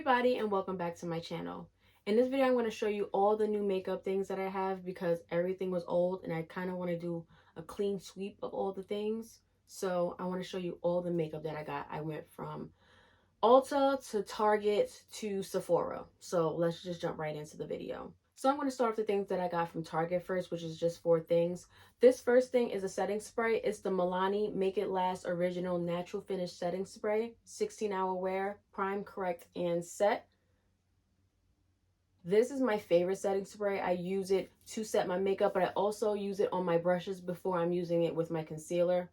everybody, and welcome back to my channel. In this video I'm going to show you all the new makeup things that I have because everything was old and I kind of want to do a clean sweep of all the things. So I want to show you all the makeup that I got. I went from Ulta to Target to Sephora. So let's just jump right into the video. So I'm going to start with the things that I got from Target first, which is just 4 things. This first thing is a setting spray. It's the Milani Make It Last Original Natural Finish Setting Spray. 16-hour wear, prime, correct, and set. This is my favorite setting spray. I use it to set my makeup, but I also use it on my brushes before I'm using it with my concealer.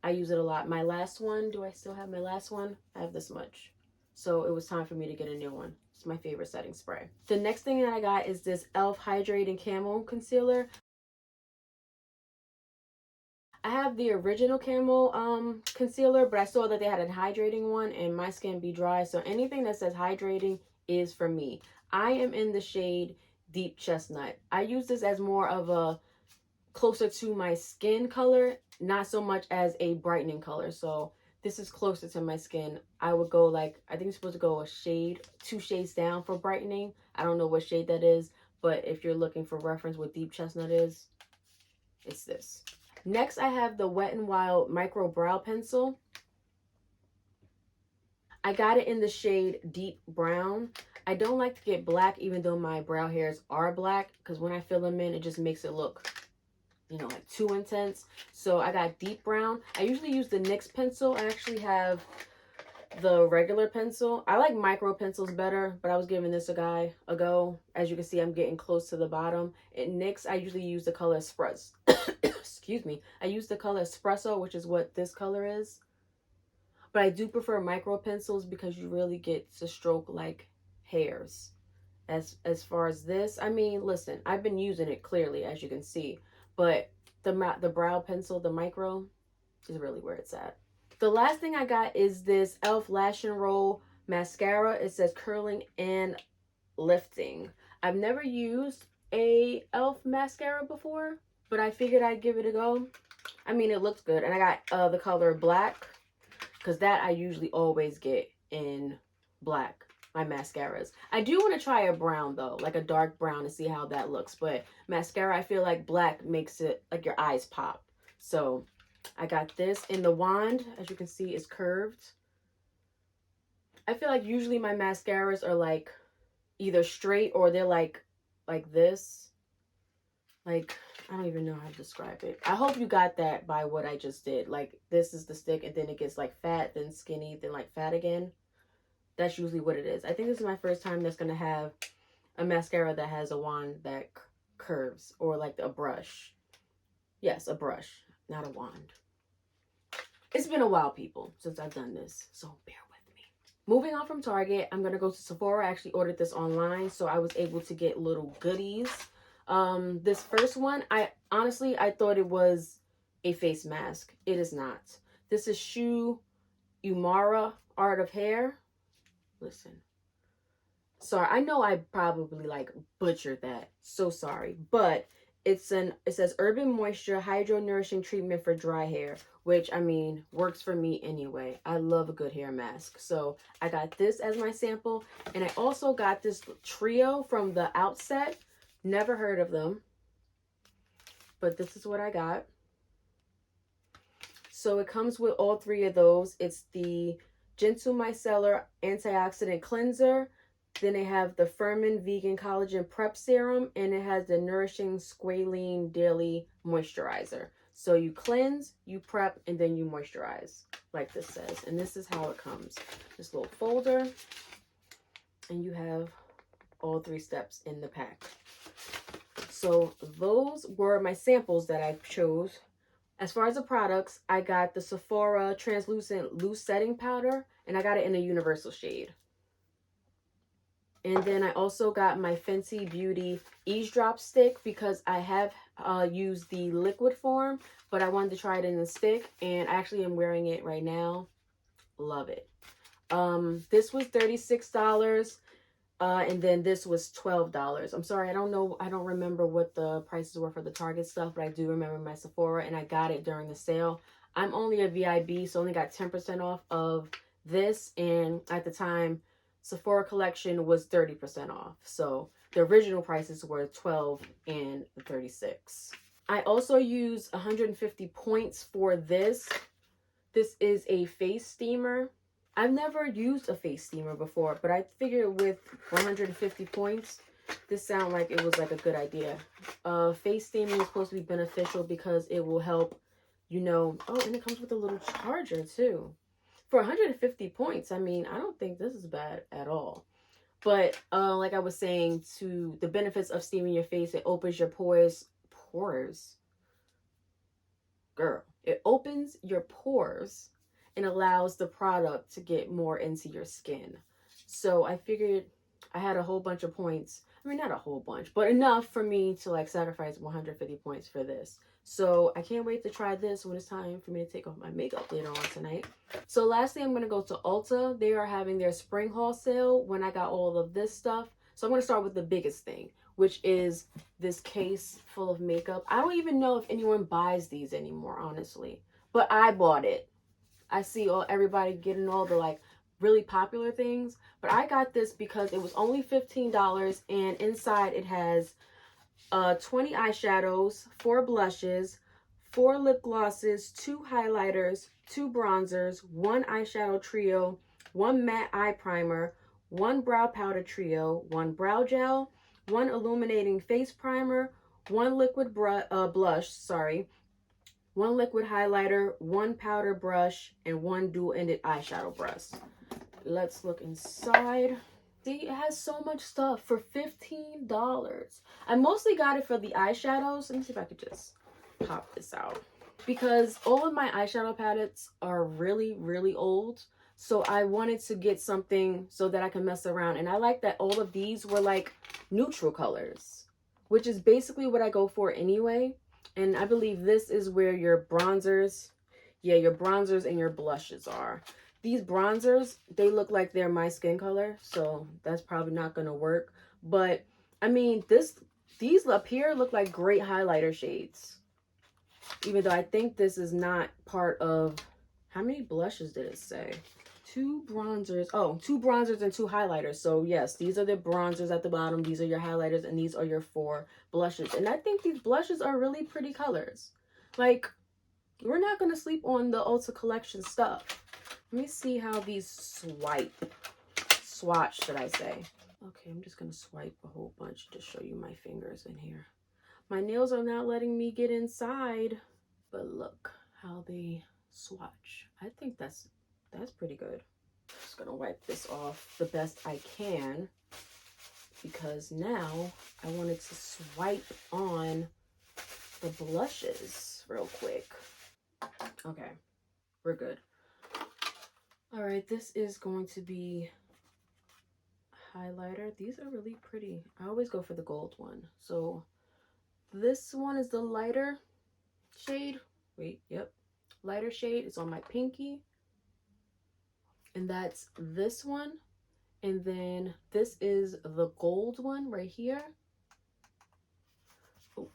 I use it a lot. My last one, do I still have my last one? I have this much. So it was time for me to get a new one. It's my favorite setting spray. The next thing that I got is this e.l.f. Hydrating Camo Concealer. I have the original Camo concealer, but I saw that they had a hydrating one and my skin be dry. So anything that says hydrating is for me. I am in the shade Deep Chestnut. I use this as more of a closer to my skin color, not so much as a brightening color. So this is closer to my skin. I would go like, I think you're supposed to go a shade, 2 shades down for brightening. I don't know what shade that is, but if you're looking for reference what Deep Chestnut is, it's this. Next, I have the Wet n Wild Micro Brow Pencil. I got it in the shade Deep Brown. I don't like to get black even though my brow hairs are black, because when I fill them in, it just makes it look, you know, like too intense. So I got Deep Brown. I usually use the NYX pencil. I actually have the regular pencil. I like micro pencils better, but I was giving this a go. As you can see, I'm getting close to the bottom. In NYX, I usually use the color Espresso. Excuse me. I use the color Espresso, which is what this color is. But I do prefer micro pencils because you really get to stroke like hairs. As far as this, I mean, listen, I've been using it clearly, as you can see. But the brow pencil, the micro, is really where it's at. The last thing I got is this e.l.f. Lash and Roll Mascara. It says curling and lifting. I've never used a e.l.f. mascara before, but I figured I'd give it a go. I mean, it looks good. And I got the color black, because that I usually always get in black, my mascaras. I do want to try a brown though, like a dark brown, to see how that looks. But mascara, I feel like black makes it like your eyes pop. So I got this in the wand. As you can see, is curved. I feel like usually my mascaras are like either straight or they're like this. Like, I don't even know how to describe it. I hope you got that by what I just did. Like, this is the stick and then it gets like fat, then skinny, then like fat again. That's usually what it is. I think this is my first time that's going to have a mascara that has a wand that curves, or like a brush. Yes, a brush, not a wand. It's been a while, people, since I've done this, so bear with me. Moving on from Target, I'm going to go to Sephora. I actually ordered this online, so I was able to get little goodies. This first one, I thought it was a face mask. It is not. This is Shu Umara Art of Hair. Listen. Sorry, I know I probably like butchered that. So sorry. But it says Urban Moisture Hydro Nourishing Treatment for Dry Hair, which, I mean, works for me anyway. I love a good hair mask. So I got this as my sample. And I also got this trio from the Outset. Never heard of them. But this is what I got. So it comes with all 3 of those. It's the Gentle Micellar Antioxidant Cleanser. Then they have the Firmin Vegan Collagen Prep Serum. And it has the Nourishing Squalene Daily Moisturizer. So you cleanse, you prep, and then you moisturize, like this says. And this is how it comes. This little folder. And you have all 3 steps in the pack. So those were my samples that I chose. As far as the products, I got the Sephora Translucent Loose Setting Powder, and I got it in a universal shade. And then I also got my Fenty Beauty Eavesdrop Stick because I have used the liquid form, but I wanted to try it in the stick, and I actually am wearing it right now. Love it. This was $36. And then this was $12. I'm sorry, I don't remember what the prices were for the Target stuff, but I do remember my Sephora, and I got it during the sale. I'm only a VIB, so I only got 10% off of this, and at the time, Sephora collection was 30% off. So the original prices were 12 and 36. I also use 150 points for this. This is a face steamer. I've never used a face steamer before, but I figured with 150 points, this sounded like it was like a good idea. Face steaming is supposed to be beneficial because it will help, you know. Oh, and it comes with a little charger too. For 150 points, I mean, I don't think this is bad at all. But like I was saying, to the benefits of steaming your face, it opens your pores. Girl, it opens your pores and allows the product to get more into your skin. So I figured I had a whole bunch of points. I mean, not a whole bunch, but enough for me to like sacrifice 150 points for this. So I can't wait to try this when it's time for me to take off my makeup later on tonight. So lastly, I'm going to go to Ulta. They are having their spring haul sale when I got all of this stuff. So I'm going to start with the biggest thing, which is this case full of makeup. I don't even know if anyone buys these anymore, honestly. But I bought it. I see everybody getting all the like really popular things. But I got this because it was only $15, and inside it has 20 eyeshadows, 4 blushes, 4 lip glosses, 2 highlighters, 2 bronzers, 1 eyeshadow trio, 1 matte eye primer, 1 brow powder trio, 1 brow gel, 1 illuminating face primer, 1 liquid blush, 1 liquid highlighter, 1 powder brush, and 1 dual-ended eyeshadow brush. Let's look inside. See, it has so much stuff for $15. I mostly got it for the eyeshadows. Let me see if I could just pop this out. Because all of my eyeshadow palettes are really, really old. So I wanted to get something so that I can mess around. And I like that all of these were like neutral colors, which is basically what I go for anyway. And I believe this is where your bronzers, your bronzers and your blushes are. These bronzers, they look like they're my skin color, so that's probably not going to work. But, I mean, these up here look like great highlighter shades. Even though I think this is not part of... How many blushes did it say? 2 bronzers. Oh, 2 bronzers and 2 highlighters. So, yes, these are the bronzers at the bottom. These are your highlighters, and these are your 4 blushes. And I think these blushes are really pretty colors. Like, we're not going to sleep on the Ulta Collection stuff. Let me see how these swatch, should I say. Okay, I'm just going to swipe a whole bunch to show you my fingers in here. My nails are not letting me get inside, but look how they swatch. I think that's pretty good. Just going to wipe this off the best I can because now I wanted to swipe on the blushes real quick. Okay, we're good. All right, this is going to be highlighter. These are really pretty. I always go for the gold one. So this one is the lighter shade. Lighter shade. It's on my pinky. And that's this one. And then this is the gold one right here. Oh.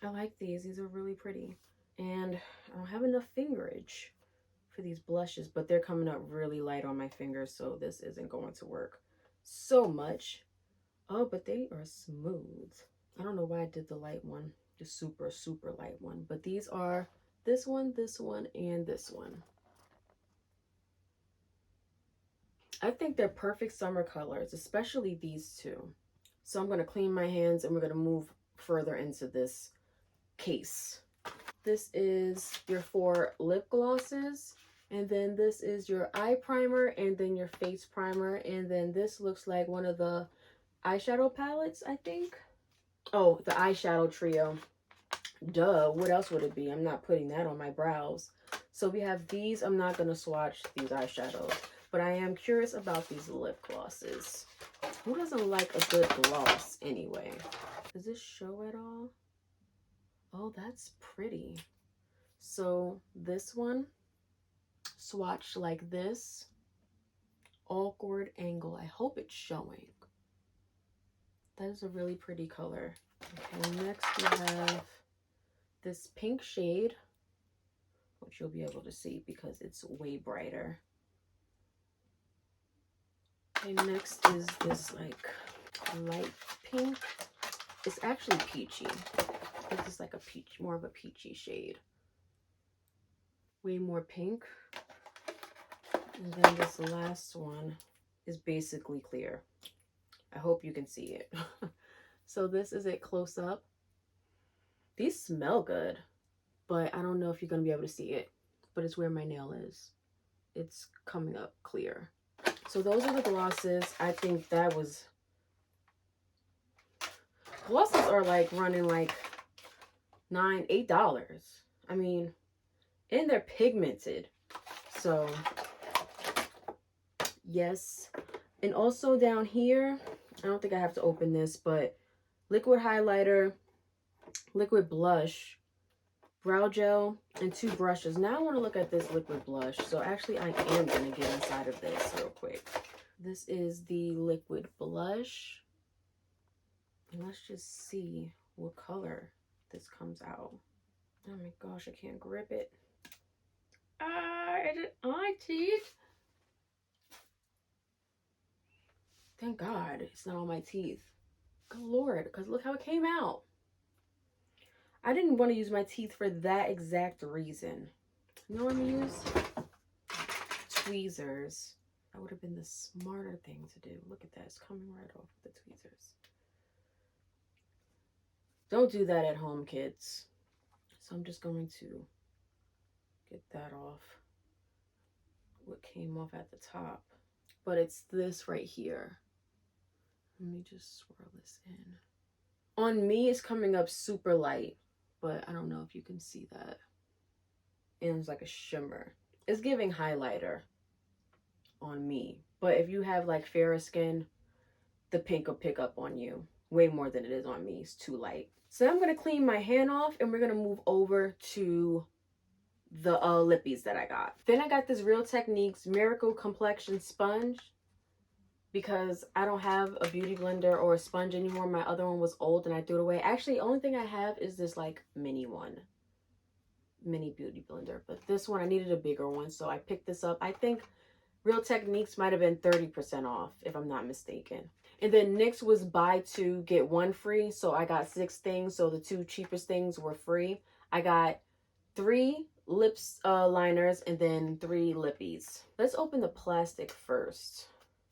I like these. These are really pretty. And I don't have enough fingerage for these blushes, but they're coming up really light on my fingers, so this isn't going to work so much. Oh, but they are smooth. I don't know why I did the light one, the super, super light one, but these are this one, and this one. I think they're perfect summer colors, especially these two. So I'm going to clean my hands and we're going to move further into this case. This is your 4 lip glosses, and then this is your eye primer, and then your face primer, and then this looks like one of the eyeshadow palettes, I think. Oh, the eyeshadow trio. Duh, what else would it be? I'm not putting that on my brows. So we have these. I'm not going to swatch these eyeshadows, but I am curious about these lip glosses. Who doesn't like a good gloss anyway? Does this show at all? Oh, that's pretty. So this one swatched like this. Awkward angle. I hope it's showing. That is a really pretty color. Okay, next we have this pink shade. which you'll be able to see because it's way brighter. Okay, next is this like light pink. It's actually peachy. This is like a peach, more of a peachy shade. Way more pink. And then this last one is basically clear. I hope you can see it. So this is it close up. These smell good, but I don't know if you're going to be able to see it, but it's where my nail is. It's coming up clear. So those are the glosses. I think that was... Glosses are like running like $8. I mean, and they're pigmented. So, yes. And also down here, I don't think I have to open this, but liquid highlighter, liquid blush, brow gel, and 2 brushes. Now I want to look at this liquid blush. So actually I am going to get inside of this real quick. This is the liquid blush. And let's just see what color this comes out. Oh my gosh, I can't grip it. Is it eye teeth? Thank God it's not on my teeth. Good Lord, because look how it came out. I didn't want to use my teeth for that exact reason. You know what I'm gonna use? Tweezers. That would have been the smarter thing to do. Look at that, it's coming right off with the tweezers. Don't do that at home, kids. So I'm just going to get that off. What came off at the top. But it's this right here. Let me just swirl this in. On me, it's coming up super light, but I don't know if you can see that. And it's like a shimmer. It's giving highlighter on me. But if you have like fairer skin, the pink will pick up on you way more than it is on me. It's too light. So I'm going to clean my hand off and we're going to move over to the lippies that I got. Then I got this Real Techniques Miracle Complexion Sponge because I don't have a beauty blender or a sponge anymore. My other one was old and I threw it away. Actually, the only thing I have is this like mini beauty blender. But this one, I needed a bigger one, so I picked this up. I think Real Techniques might have been 30% off, if I'm not mistaken. And then NYX was buy 2, get 1 free. So I got 6 things. So the 2 cheapest things were free. I got 3 lips liners and then 3 lippies. Let's open the plastic first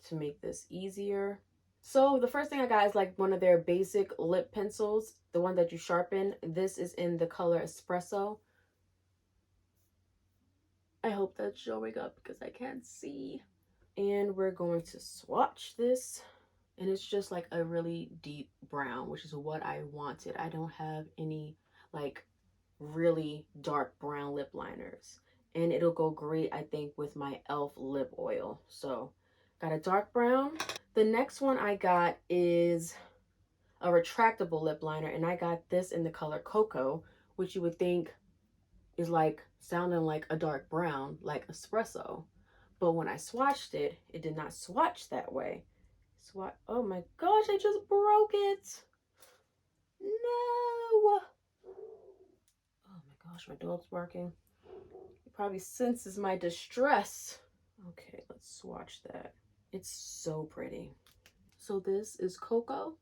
to make this easier. So the first thing I got is like one of their basic lip pencils, the one that you sharpen. This is in the color Espresso. I hope that's showing up because I can't see. And we're going to swatch this. And it's just like a really deep brown, which is what I wanted. I don't have any like really dark brown lip liners. And it'll go great, I think, with my e.l.f. lip oil. So, got a dark brown. The next one I got is a retractable lip liner. And I got this in the color Cocoa, which you would think is like sounding like a dark brown, like Espresso. But when I swatched it, it did not swatch that way. Oh my gosh, I just broke it. No. Oh my gosh, my dog's barking. He probably senses my distress. Okay, let's swatch that. It's so pretty. So this is Cocoa.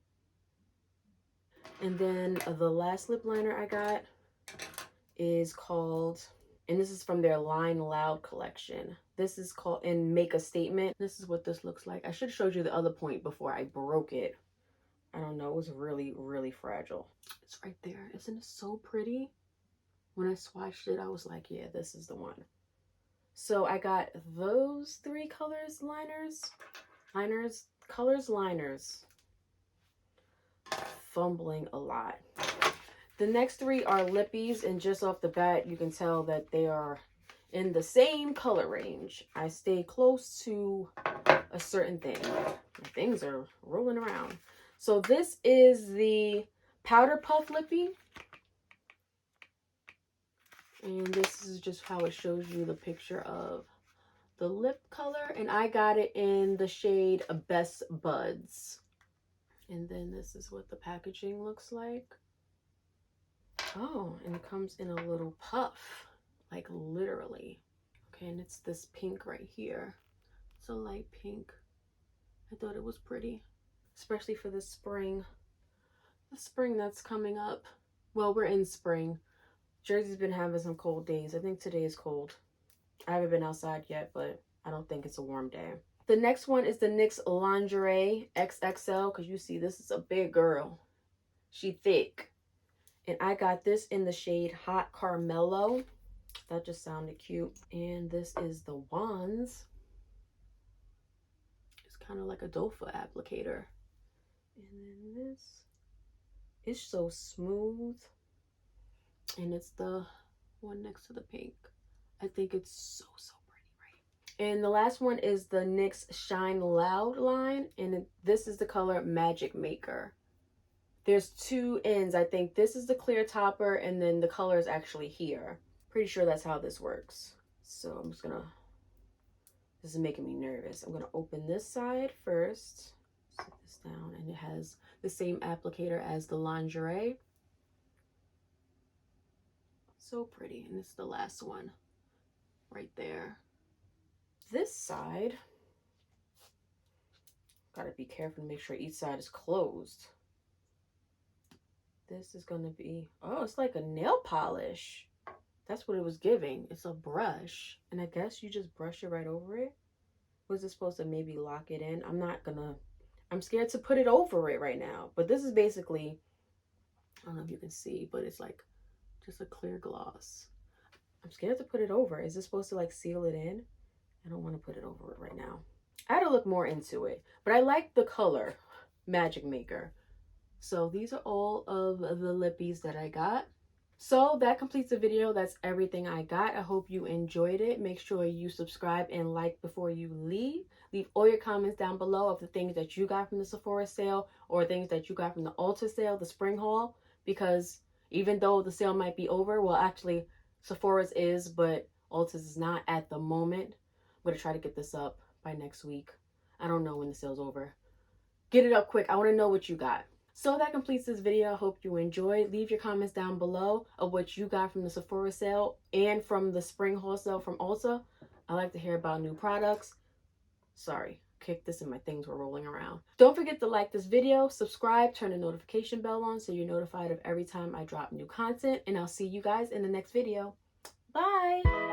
And then the last lip liner I got is called, and this is from their Line Loud collection. This is called in Make a Statement. This is what this looks like. I should have showed you the other point before I broke it. I don't know, it was really, really fragile. It's right there. Isn't it so pretty? When I swatched it, I was like, yeah, this is the one. So I got those 3 colors liners. Fumbling a lot. The next 3 are lippies, and just off the bat, you can tell that they are in the same color range. I stay close to a certain thing. My things are rolling around. So this is the Powder Puff Lippie. And this is just how it shows you the picture of the lip color. And I got it in the shade Best Buds. And then this is what the packaging looks like. Oh, and it comes in a little puff like literally. Okay, and it's this pink right here. It's a light pink. I thought it was pretty, especially for the spring. The spring that's coming up. Well, we're in spring. Jersey's been having some cold days. I think today is cold. I haven't been outside yet, but I don't think it's a warm day. The next one is the NYX Lingerie XXL, because you see this is a big girl. She thick. And I got this in the shade Hot Carmelo. That just sounded cute. And this is the Wands. It's kind of like a doe-foot applicator. And then this is so smooth. And it's the one next to the pink. I think it's so pretty, right? And the last one is the NYX Shine Loud line. And this is the color Magic Maker. There's two ends. I think this is the clear topper and then the color is actually here. Pretty sure that's how this works. So I'm just gonna, this is making me nervous. I'm gonna open this side first. Set this down, and it has the same applicator as the lingerie. So pretty, and it's the last one right there. This side, gotta be careful to make sure each side is closed. This is gonna be, oh, it's like a nail polish. That's what it was giving. It's a brush, and I guess you just brush it right over it. Was it supposed to maybe lock it in? I'm scared to put it over it right now, but this is basically, I don't know if you can see, but it's like just a clear gloss. I'm scared to put it over. Is this supposed to like seal it in? I don't want to put it over it right now. I had to look more into it, but I like the color Magic Maker. So these are all of the lippies that I got. So that completes the video. That's everything I got. I hope you enjoyed it. Make sure you subscribe and like before you leave. Leave all your comments down below of the things that you got from the Sephora sale or things that you got from the Ulta sale, the spring haul. Because even though the sale might be over, well, actually Sephora's is, but Ulta's is not at the moment. I'm going to try to get this up by next week. I don't know when the sale's over. Get it up quick. I want to know what you got. So that completes this video. I hope you enjoyed. Leave your comments down below of what you got from the Sephora sale and from the spring haul sale from Ulta. I like to hear about new products. Sorry, kicked this and my things were rolling around. Don't forget to like this video, subscribe, turn the notification bell on so you're notified of every time I drop new content. And I'll see you guys in the next video. Bye!